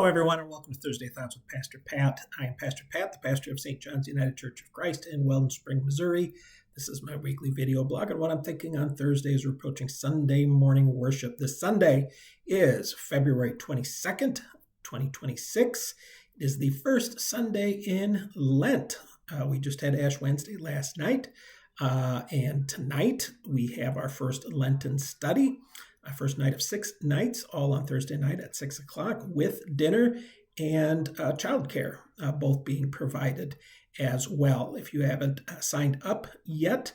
everyone, and welcome to Thursday Thoughts with Pastor Pat. I am Pastor Pat, the pastor of St. John's United Church of Christ in Weldon Spring, Missouri. This is my weekly video blog, and what I'm thinking on Thursday is we're approaching Sunday morning worship. This Sunday is February 22nd, 2026. It is the first Sunday in Lent. We just had Ash Wednesday last night, and tonight we have our first Lenten study. Our first night of 6 nights, all on Thursday night at 6 o'clock with dinner and childcare, both being provided as well. If you haven't signed up yet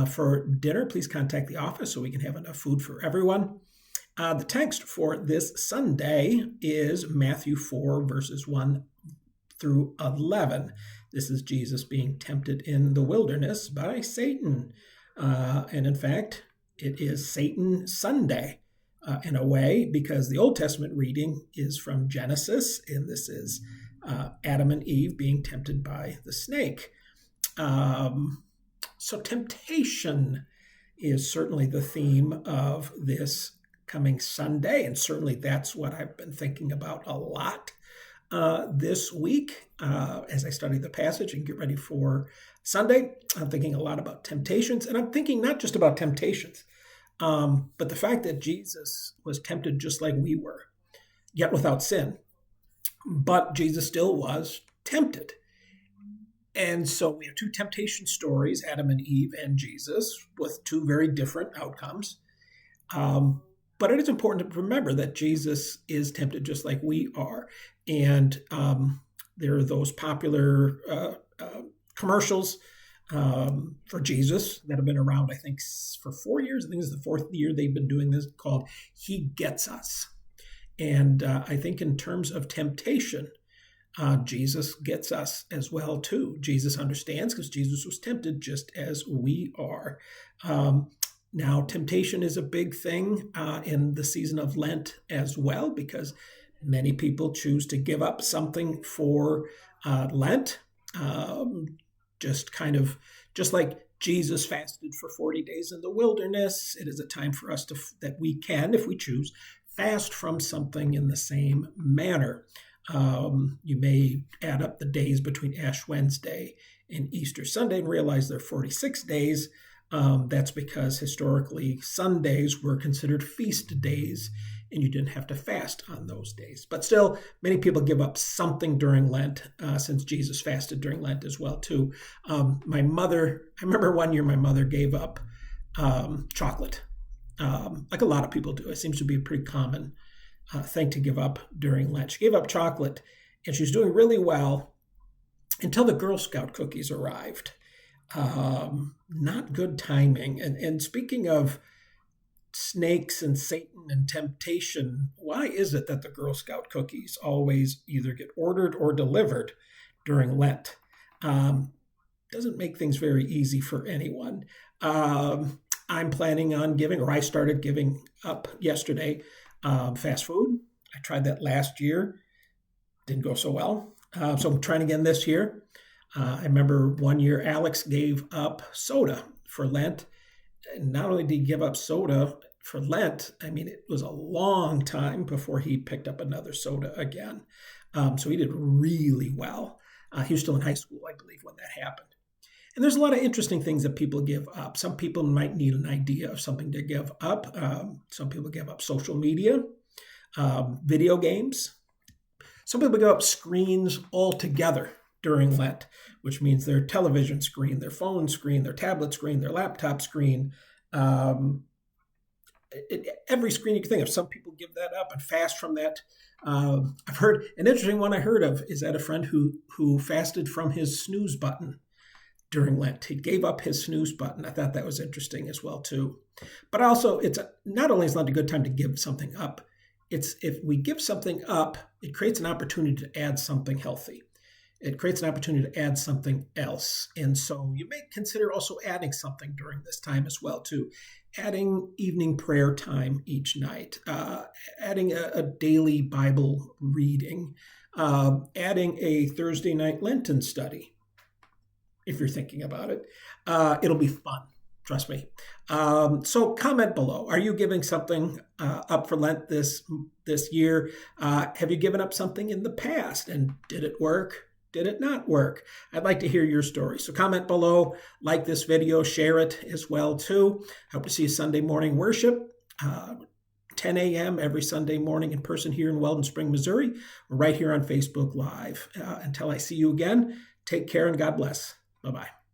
for dinner, please contact the office so we can have enough food for everyone. The text for this Sunday is Matthew 4, verses 1 through 11. This is Jesus being tempted in the wilderness by Satan. And in fact, it is Satan Sunday in a way, because the Old Testament reading is from Genesis, and this is Adam and Eve being tempted by the snake. So temptation is certainly the theme of this coming Sunday, and certainly that's what I've been thinking about a lot this week as I study the passage and get ready for Sunday. I'm thinking a lot about temptations, and I'm thinking not just about temptations, but the fact that Jesus was tempted just like we were, yet without sin. But Jesus still was tempted. And so we have two temptation stories, Adam and Eve and Jesus, with two very different outcomes. But it is important to remember that Jesus is tempted just like we are. And there are those popular commercials for Jesus that have been around, I think, for 4 years. I think this is the fourth year they've been doing this, called He Gets Us. And I think in terms of temptation, Jesus gets us as well, too. Jesus understands because Jesus was tempted just as we are. Now, temptation is a big thing in the season of Lent as well, because many people choose to give up something for Lent. Just like Jesus fasted for 40 days in the wilderness, it is a time for us that we can, if we choose, fast from something in the same manner. You may add up the days between Ash Wednesday and Easter Sunday and realize there are 46 days. That's because historically Sundays were considered feast days, and you didn't have to fast on those days. But still, many people give up something during Lent, since Jesus fasted during Lent as well, too. I remember one year my mother gave up chocolate, like a lot of people do. It seems to be a pretty common thing to give up during Lent. She gave up chocolate, and she was doing really well until the Girl Scout cookies arrived. Not good timing. And speaking of snakes and Satan and temptation, why is it that the Girl Scout cookies always either get ordered or delivered during Lent? Doesn't make things very easy for anyone. I'm planning on I started giving up yesterday, fast food. I tried that last year. Didn't go so well. So I'm trying again this year. I remember one year Alex gave up soda for Lent. And not only did he give up soda for Lent, it was a long time before he picked up another soda again. So he did really well. He was still in high school, I believe, when that happened. And there's a lot of interesting things that people give up. Some people might need an idea of something to give up. Some people give up social media, video games. Some people give up screens altogether during Lent, which means their television screen, their phone screen, their tablet screen, their laptop screen, every screen you can think of. Some people give that up and fast from that. I've heard an interesting one I heard of is that a friend who fasted from his snooze button during Lent. He gave up his snooze button. I thought that was interesting as well, too. But also, not only is Lent a good time to give something up, if we give something up, it creates an opportunity to add something healthy. It creates an opportunity to add something else. And so you may consider also adding something during this time as well, too. Adding evening prayer time each night, adding a daily Bible reading, adding a Thursday night Lenten study, if you're thinking about it. It'll be fun. Trust me. So comment below. Are you giving something up for Lent this year? Have you given up something in the past? And did it work? Did it not work? I'd like to hear your story. So comment below, like this video, share it as well too. Hope to see you Sunday morning worship. 10 a.m. every Sunday morning in person here in Weldon Spring, Missouri. We're right here on Facebook Live. Until I see you again, take care and God bless. Bye-bye.